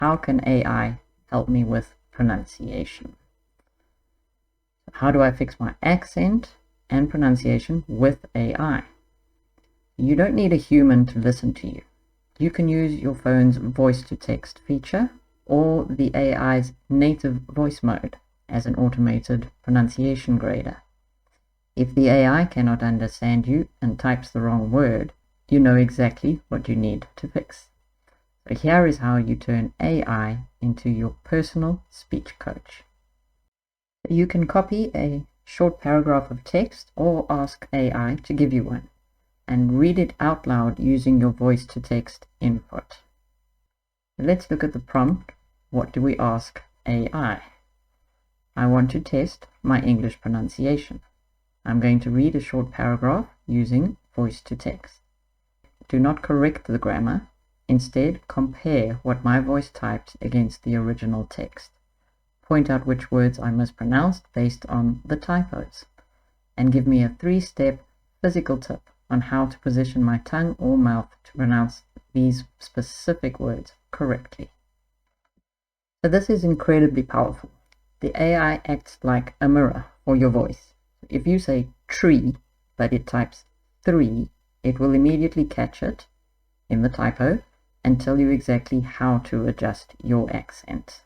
how can AI help me with pronunciation? How do I fix my accent and pronunciation with AI? You don't need a human to listen to you. You can use your phone's voice-to-text feature or the AI's native voice mode as an automated pronunciation grader. If the AI cannot understand you and types the wrong word, you know exactly what you need to fix. So here is how you turn AI into your personal speech coach. You can copy a short paragraph of text or ask AI to give you one, and read it out loud using your voice-to-text input. Let's look at the prompt. What do we ask AI? I want to test my English pronunciation. I'm going to read a short paragraph using voice-to-text. Do not correct the grammar. Instead, compare what my voice types against the original text. Point out which words I mispronounced based on the typos, and give me a 3-step physical tip on how to position my tongue or mouth to pronounce these specific words correctly. So this is incredibly powerful. The AI acts like a mirror for your voice. If you say tree, but it types 3, it will immediately catch it in the typo and tell you exactly how to adjust your accent.